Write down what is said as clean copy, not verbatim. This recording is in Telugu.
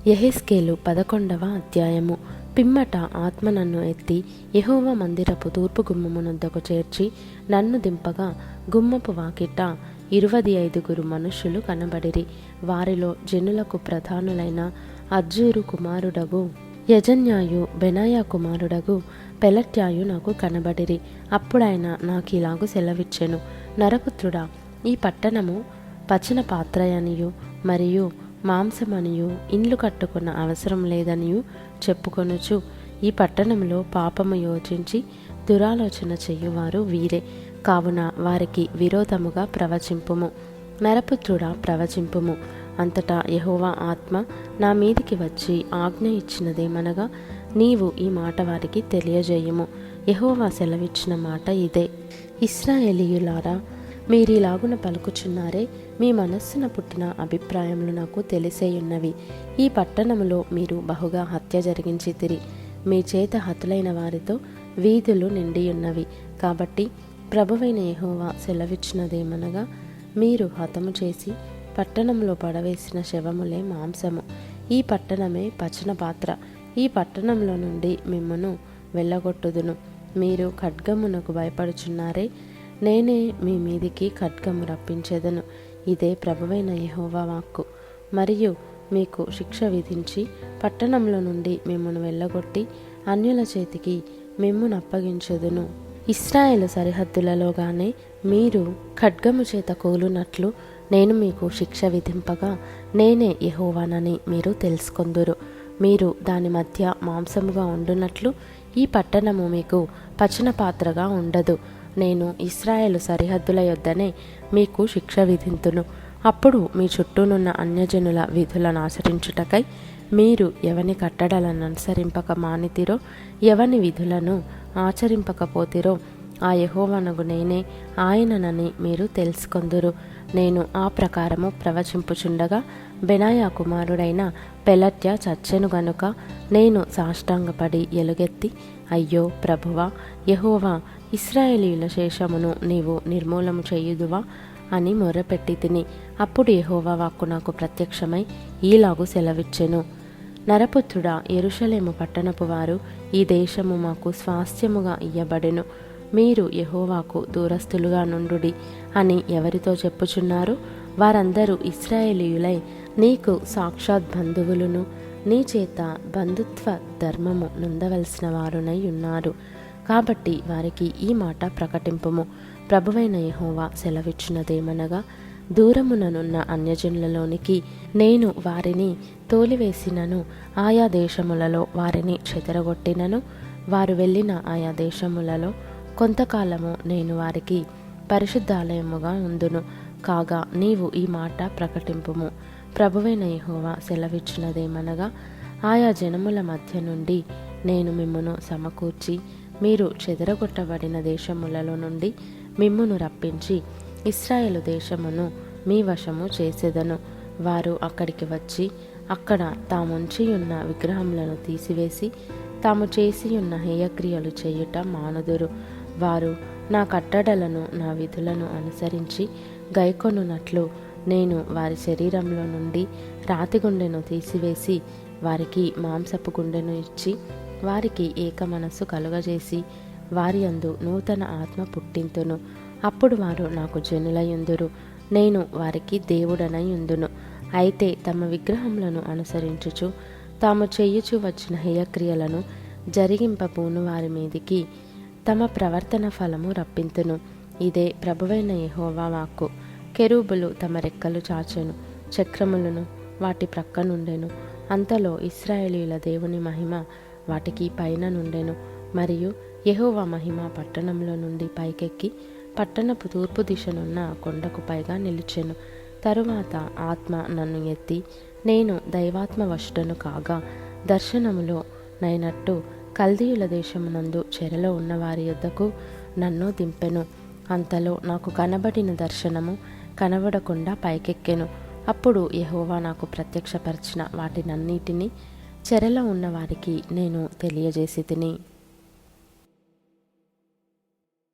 యెహెజ్కేలు 11వ అధ్యాయము. పిమ్మట ఆత్మ నన్ను ఎత్తి యెహోవా మందిరపు తూర్పు గుమ్మమునొద్దకు చేర్చి నన్ను దింపగా గుమ్మపు వాకిట 25 మనుష్యులు కనబడిరి. వారిలో జనులకు ప్రధానులైన అజ్జూరు కుమారుడగు యజన్యాయు, బెనాయా కుమారుడగు పెలట్యాయు నాకు కనబడిరి. అప్పుడాయన నాకిలాగు సెలవిచ్చెను, నరపుత్రుడా, ఈ పట్టణము పచన పాత్రయనియు మరియు మాంసమనియు ఇండ్లు కట్టుకున్న అవసరం లేదనియు చెప్పుకొనుచు ఈ పట్టణంలో పాపము యోచించి దురాలోచన చెయ్యువారు వీరే. కావున వారికి విరోధముగా ప్రవచింపుము. నరపుత్రుడా, ప్రవచింపుము. అంతటా యెహోవా ఆత్మ నా మీదికి వచ్చి ఆజ్ఞ ఇచ్చినదేమనగా, నీవు ఈ మాట వారికి తెలియజేయుము. యెహోవా సెలవిచ్చిన మాట ఇదే. ఇశ్రాయేలీయులారా, మీరిలాగున పలుకుచున్నారే, మీ మనస్సున పుట్టిన అభిప్రాయములు నాకు తెలిసేయున్నవి. ఈ పట్టణములో మీరు బహుగా హత్య జరిగించితిరి. మీ చేత హతులైన వారితో వీధులు నిండియున్నవి. కాబట్టి ప్రభువైన యెహోవా సెలవిచ్చినదేమనగా, మీరు హతము చేసి పట్టణంలో పడవేసిన శవములే మాంసము. ఈ పట్టణమే పచన పాత్ర. ఈ పట్టణంలో నుండి మిమ్మును వెళ్ళగొట్టుదును. మీరు ఖడ్గమునకు భయపడుచున్నారే, నేనే మీ మీదికి ఖడ్గము రప్పించెదను. ఇదే ప్రభువైన యెహోవా వాక్కు. మరియు మీకు శిక్ష విధించి పట్టణంలో నుండి మిమ్మును వెళ్ళగొట్టి అన్యుల చేతికి మిమ్మును అప్పగించెదను. ఇశ్రాయేలు సరిహద్దులలోగానే మీరు ఖడ్గము చేత కూలునట్లు నేను మీకు శిక్ష విధింపగా నేనే యెహోవానని మీరు తెలుసుకొందురు. మీరు దాని మధ్య మాంసముగా ఉండునట్లు ఈ పట్టణము మీకు పచన పాత్రగా ఉండదు. నేను ఇశ్రాయేలు సరిహద్దుల యొద్దనే మీకు శిక్ష విధింతును. అప్పుడు మీ చుట్టూనున్న అన్యజనుల విధులను ఆచరించుటకై మీరు ఎవని కట్టడలను అనుసరింపక మానితిరో, ఎవని విధులను ఆచరింపకపోతిరో ఆ యెహోవానగు నేనే ఆయననని మీరు తెలుసుకొందురు. నేను ఆ ప్రకారము ప్రవచింపుచుండగా బెనాయా కుమారుడైన పెలట్య చచ్చెను గనుక నేను సాష్టాంగపడి ఎలుగెత్తి, అయ్యో ప్రభువా యెహోవా, ఇశ్రాయేలీయుల శేషమును నీవు నిర్మూలము చేయుదువా అని మొర్రపెట్టి తిని. అప్పుడు యెహోవా వాక్కు నాకు ప్రత్యక్షమై ఈలాగు సెలవిచ్చెను, నరపుత్రుడా, యెరూషలేము పట్టణపు వారు ఈ దేశము మాకు స్వాస్థ్యముగా ఇయ్యబడెను. మీరు యెహోవాకు దూరస్తులుగా నుండుడి అని ఎవరితో చెప్పుచున్నారు? వారందరూ ఇశ్రాయేలీయులై నీకు సాక్షాత్ బంధువులును నీ చేత బంధుత్వ ధర్మము నొందవలసిన వారునై ఉన్నారు. కాబట్టి వారికి ఈ మాట ప్రకటింపుము. ప్రభువైన యెహోవా సెలవిచ్చినదేమనగా, దూరముననున్న అన్యజనులలోనికి నేను వారిని తోలివేసినను, ఆయా దేశములలో వారిని చెదరగొట్టినను. వారు వెళ్ళిన ఆయా దేశములలో కొంతకాలము నేను వారికి పరిశుద్ధాలయముగా ఉందును. కాగా నీవు ఈ మాట ప్రకటింపుము. ప్రభువైన యెహోవా సెలవిచ్చినదేమనగా, ఆయా జనముల మధ్య నుండి నేను మిమ్మును సమకూర్చి మీరు చెదరగొట్టబడిన దేశములలో నుండి మిమ్మును రప్పించి ఇశ్రాయేలు దేశమును మీ వశము చేసేదను. వారు అక్కడికి వచ్చి అక్కడ తాముంచియున్న విగ్రహములను తీసివేసి తాము చేసియున్న హేయక్రియలు చేయుట మానుదురు. వారు నా కట్టడలను నా విధులను అనుసరించి గైకొనున్నట్లు నేను వారి శరీరంలో నుండి రాతి గుండెను తీసివేసి వారికి మాంసపు గుండెను ఇచ్చి వారికి ఏక మనస్సు కలుగజేసి వారి యందు నూతన ఆత్మ పుట్టింతును. అప్పుడు వారు నాకు జనులయుందురు, నేను వారికి దేవుడనై ఉందును. అయితే తమ విగ్రహములను అనుసరించుచు తాము చేయుచు వచ్చిన హేయక్రియలను జరిగింపబూను వారి మీదికి తమ ప్రవర్తన ఫలము రప్పింతును. ఇదే ప్రభువైన యెహోవా వాక్కు. కెరూబులు తమ రెక్కలు చాచెను, చక్రములను వాటి ప్రక్క నుండెను. అంతలో ఇశ్రాయేలీయుల దేవుని మహిమ వాటికి పైన నుండెను. మరియు యెహోవా మహిమ పట్టణంలో నుండి పైకెక్కి పట్టణపు తూర్పు దిశనున్న కొండకు పైగా నిలిచెను. తరువాత ఆత్మ నన్ను ఎత్తి నేను దైవాత్మ వశుడను కాగా దర్శనములో నైనట్టు కల్దీయుల దేశమునందు చెరలో ఉన్న వారి యొద్దకు నన్ను దింపెను. అంతలో నాకు కనబడిన దర్శనము కనబడకుండా పైకెక్కెను. అప్పుడు యెహోవా నాకు ప్రత్యక్షపరిచిన వాటినన్నిటినీ చెరలో ఉన్న వారికి నేను తెలియజేసి తిని.